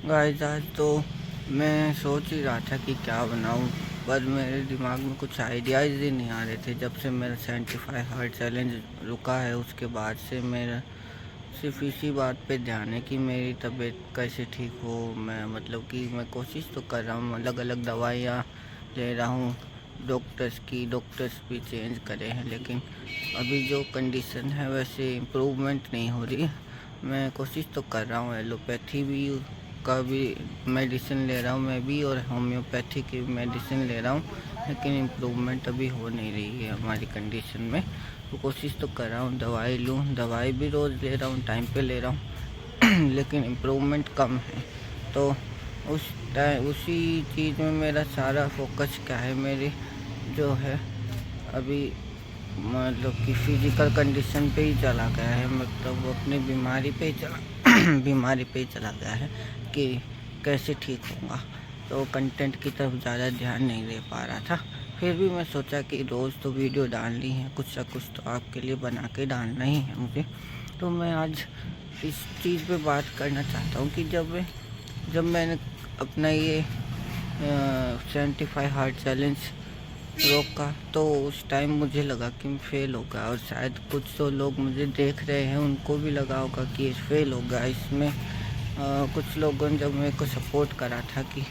Guys आज तो मैं सोच ही रहा था कि क्या बनाऊं, पर मेरे दिमाग में कुछ आइडियाज़ ही नहीं आ रहे थे। जब से मेरा 75 हार्ट चैलेंज रुका है उसके बाद से मेरा सिर्फ इसी बात पे ध्यान है कि मेरी तबीयत कैसे ठीक हो। मैं मतलब कि मैं कोशिश तो कर रहा हूँ, अलग अलग दवाइयाँ ले रहा हूँ डॉक्टर्स भी चेंज करे हैं, लेकिन अभी जो कंडीशन है वैसे इम्प्रूवमेंट नहीं हो रही है। मैं कोशिश तो कर रहा हूँ, एलोपैथी भी का भी मेडिसिन ले रहा हूँ मैं भी, और होम्योपैथी की मेडिसिन ले रहा हूँ, लेकिन इम्प्रूवमेंट अभी हो नहीं रही है हमारी कंडीशन में। तो कोशिश तो कर रहा हूँ दवाई लूँ, दवाई भी रोज़ ले रहा हूँ, टाइम पे ले रहा हूँ लेकिन इम्प्रूवमेंट कम है। तो उसी चीज़ में मेरा सारा फोकस क्या है, मेरी जो है अभी मतलब कि फिजिकल कंडीशन पे ही चला गया है, मतलब अपनी बीमारी पे ही चला बीमारी पे ही चला गया है कि कैसे ठीक होगा। तो कंटेंट की तरफ ज़्यादा ध्यान नहीं दे पा रहा था। फिर भी मैं सोचा कि रोज़ तो वीडियो डालनी है, कुछ ना कुछ तो आपके लिए बना के डालना ही है मुझे। तो मैं आज इस चीज़ पे बात करना चाहता हूँ कि जब मैंने अपना ये 75 हार्ट चैलेंज रोका तो उस टाइम मुझे लगा कि मैं फ़ेल हो गया, और शायद कुछ तो लोग मुझे देख रहे हैं उनको भी लगा होगा कि ये फ़ेल हो गया इसमें। कुछ लोगों ने जब मेरे को सपोर्ट करा था कि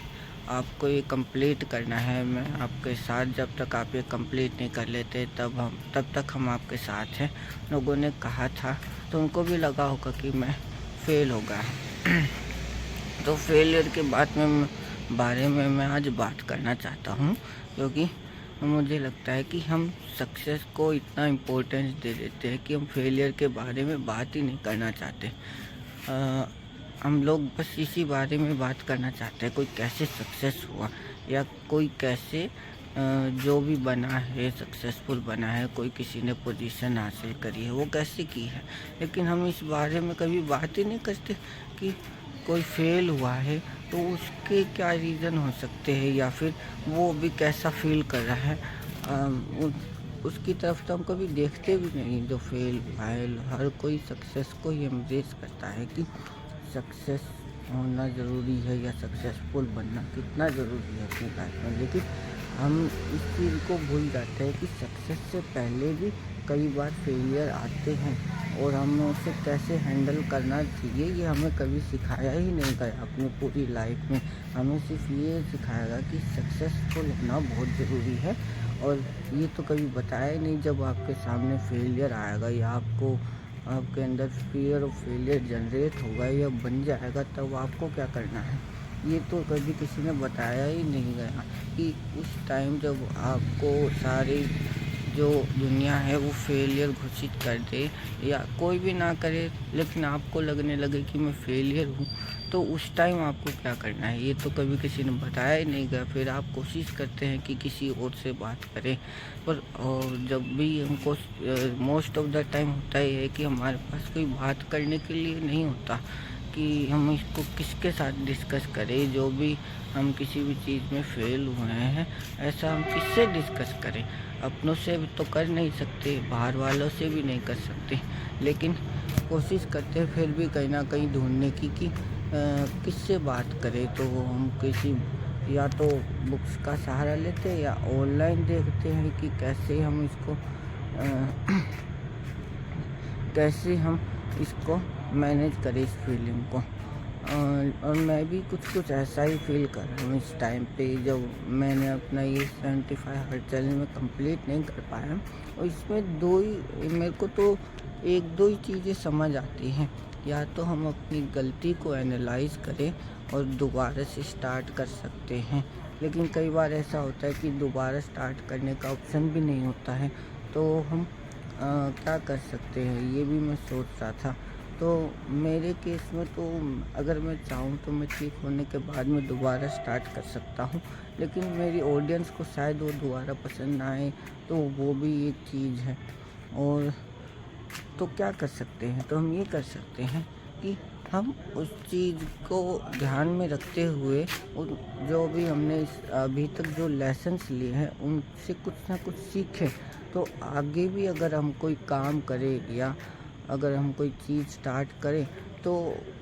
आपको ये कंप्लीट करना है, मैं आपके साथ, जब तक आप ये कंप्लीट नहीं कर लेते तब तक हम आपके साथ हैं, लोगों ने कहा था। तो उनको भी लगा होगा कि मैं फ़ेल हो गया तो फेलियर के बारे में मैं आज बात करना चाहता हूँ, क्योंकि मुझे लगता है कि हम सक्सेस को इतना इम्पोर्टेंस दे देते हैं कि हम फेलियर के बारे में बात ही नहीं करना चाहते। हम लोग बस इसी बारे में बात करना चाहते हैं, कोई कैसे सक्सेस हुआ, या कोई कैसे जो भी बना है सक्सेसफुल बना है, कोई किसी ने पोजीशन हासिल करी है वो कैसे की है। लेकिन हम इस बारे में कभी बात ही नहीं करते कि कोई फेल हुआ है तो उसके क्या रीज़न हो सकते हैं, या फिर वो भी कैसा फील कर रहा है। उसकी तरफ तो हम कभी देखते भी नहीं जो फेल हुआ है। हर कोई सक्सेस को ही एम्ब्रेस करता है कि सक्सेस होना ज़रूरी है, या सक्सेसफुल बनना कितना ज़रूरी है अपनी लाइफ में। लेकिन हम इस चीज़ को भूल जाते हैं कि सक्सेस से पहले भी कई बार फेलियर आते हैं, और हमें उसे कैसे हैंडल करना चाहिए ये हमें कभी सिखाया ही नहीं गया अपनी पूरी लाइफ में। हमें सिर्फ ये सिखाया गया कि सक्सेसफुल होना बहुत ज़रूरी है, और ये तो कभी बताया ही नहीं जब आपके सामने फेलियर आएगा या आपके अंदर फियर ऑफ फेलियर जनरेट होगा या बन जाएगा, तब आपको क्या करना है। ये तो कभी किसी ने बताया ही नहीं गया कि उस टाइम जब आपको सारी जो दुनिया है वो फेलियर घोषित कर दे, या कोई भी ना करे, लेकिन आपको लगने लगे कि मैं फेलियर हूँ, तो उस टाइम आपको क्या करना है ये तो कभी किसी ने बताया ही नहीं गया। फिर आप कोशिश करते हैं कि किसी और से बात करें, पर और जब भी हमको मोस्ट ऑफ द टाइम होता ही है कि हमारे पास कोई बात करने के लिए नहीं होता कि हम इसको किसके साथ डिस्कस करें। जो भी हम किसी भी चीज़ में फ़ेल हुए हैं, ऐसा हम किससे डिस्कस करें। अपनों से भी तो कर नहीं सकते, बाहर वालों से भी नहीं कर सकते, लेकिन कोशिश करते हैं फिर भी कहीं ना कहीं ढूंढने की कि किससे बात करें। तो हम किसी या तो बुक्स का सहारा लेते हैं या ऑनलाइन देखते हैं कि कैसे हम इसको कैसे हम इसको मैनेज करें इस फीलिंग को। और मैं भी कुछ ऐसा ही फील कर रहा हूँ इस टाइम पे, जब मैंने अपना ये 75 हार्ट चैलेंज में कंप्लीट नहीं कर पाया। और इसमें मेरे को तो एक दो ही चीज़ें समझ आती हैं, या तो हम अपनी गलती को एनालाइज करें और दोबारा से स्टार्ट कर सकते हैं, लेकिन कई बार ऐसा होता है कि दोबारा स्टार्ट करने का ऑप्शन भी नहीं होता है। तो हम क्या कर सकते हैं ये भी मैं सोच रहा था। तो मेरे केस में तो अगर मैं चाहूँ तो मैं ठीक होने के बाद में दोबारा स्टार्ट कर सकता हूँ, लेकिन मेरी ऑडियंस को शायद वो दोबारा पसंद ना आए, तो वो भी एक चीज़ है। और तो क्या कर सकते हैं, तो हम ये कर सकते हैं कि हम उस चीज़ को ध्यान में रखते हुए उन जो भी हमने अभी तक जो लेसन्स लिए हैं उनसे कुछ ना कुछ सीखें। तो आगे भी अगर हम कोई काम करें या अगर हम कोई चीज़ स्टार्ट करें तो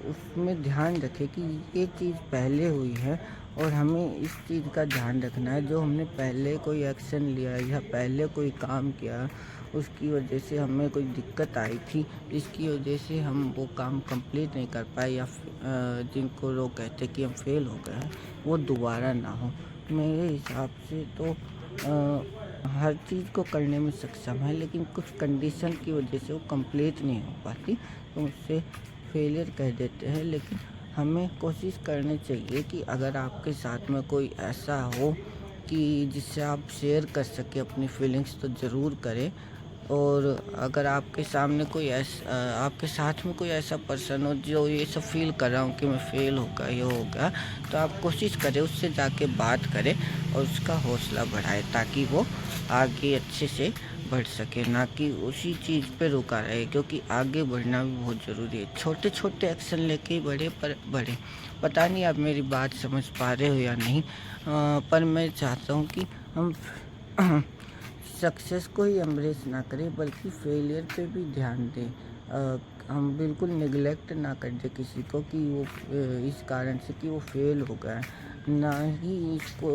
उसमें ध्यान रखें कि ये चीज़ पहले हुई है और हमें इस चीज़ का ध्यान रखना है। जो हमने पहले कोई एक्शन लिया या पहले कोई काम किया, उसकी वजह से हमें कोई दिक्कत आई थी, जिसकी वजह से हम वो काम कंप्लीट नहीं कर पाए या जिनको लोग कहते कि हम फेल हो गए हैं, वो दोबारा ना हो। मेरे हिसाब से तो हर चीज़ को करने में सक्षम है, लेकिन कुछ कंडीशन की वजह से वो कंप्लीट नहीं हो पाती, तो उससे फेलियर कह देते हैं। लेकिन हमें कोशिश करनी चाहिए कि अगर आपके साथ में कोई ऐसा हो कि जिससे आप शेयर कर सकें अपनी फीलिंग्स, तो ज़रूर करें। और अगर आपके सामने कोई आपके साथ में कोई ऐसा पर्सन हो जो ये सब फील कर रहा हूँ कि मैं फेल हो गया, ये हो गया, तो आप कोशिश करें उससे जाके बात करें और उसका हौसला बढ़ाएं, ताकि वो आगे अच्छे से बढ़ सके, ना कि उसी चीज़ पे रुका रहे। क्योंकि आगे बढ़ना भी बहुत ज़रूरी है। छोटे छोटे एक्शन लेके ही बढ़े, पर बढ़े। पता नहीं आप मेरी बात समझ पा रहे हो या नहीं, पर मैं चाहता हूँ कि हम सक्सेस को ही एम्ब्रेस ना करें, बल्कि फेलियर पे भी ध्यान दें। हम बिल्कुल निगलेक्ट ना कर दें किसी को कि वो इस कारण से कि वो फेल हो गया है। ना ही इसको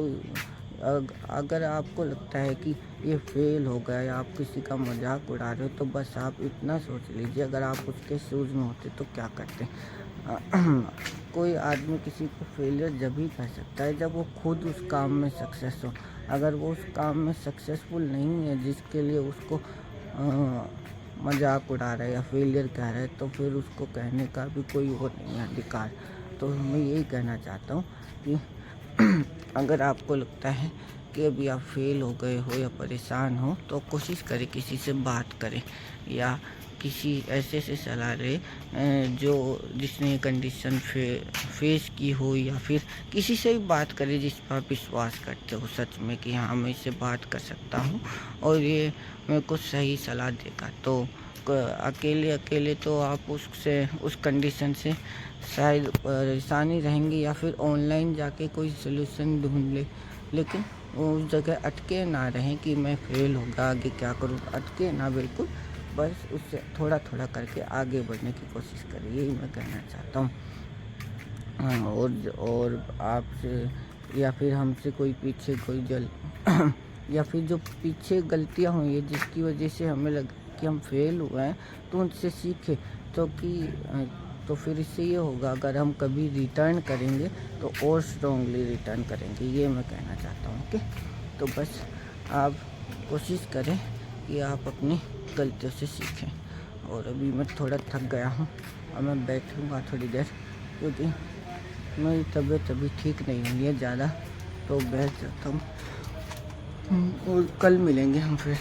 अगर आपको लगता है कि ये फेल हो गया या आप किसी का मजाक उड़ा रहे हो, तो बस आप इतना सोच लीजिए, अगर आप उसके शूज़ में होते तो क्या करते। कोई आदमी किसी को फेलियर जब ही कह सकता है जब वो खुद उस काम में सक्सेस हो। अगर वो उस काम में सक्सेसफुल नहीं है जिसके लिए उसको मजाक उड़ा रहा है या फेलियर कह रहा है, तो फिर उसको कहने का भी कोई वो नहीं है अधिकार। तो मैं यही कहना चाहता हूँ कि अगर आपको लगता है कि अभी आप फेल हो गए हो या परेशान हो, तो कोशिश करें किसी से बात करें या किसी ऐसे से सलाह लें जो जिसने ये कंडीशन फेस की हो, या फिर किसी से भी बात करें जिस पर आप विश्वास करते हो सच में कि हाँ मैं इससे बात कर सकता हूँ और ये मेरे को सही सलाह देगा। तो अकेले अकेले तो आप उससे उस कंडीशन से शायद परेशानी रहेंगी, या फिर ऑनलाइन जाके कोई सोल्यूशन ढूंढ ले, लेकिन उस जगह अटके ना रहें कि मैं फेल होगा आगे क्या करूँ। अटके ना बिल्कुल, बस उससे थोड़ा थोड़ा करके आगे बढ़ने की कोशिश करें, यही मैं कहना चाहता हूँ। हाँ, और आपसे या फिर हमसे कोई पीछे कोई या फिर जो पीछे गलतियाँ हुई है जिसकी वजह से हमें लगा कि हम फेल हुए हैं, तो उनसे सीखें। तो फिर इससे ये होगा, अगर हम कभी रिटर्न करेंगे तो और स्ट्रॉन्गली रिटर्न करेंगे, ये मैं कहना चाहता हूँ। ओके, तो बस आप कोशिश करें कि आप अपनी गलतियों से सीखें। और अभी मैं थोड़ा थक गया हूँ और मैं बैठूँगा थोड़ी देर, क्योंकि मेरी तबीयत अभी ठीक नहीं हुई है ज़्यादा, तो बैठ जाता हूँ। और कल मिलेंगे हम फिर।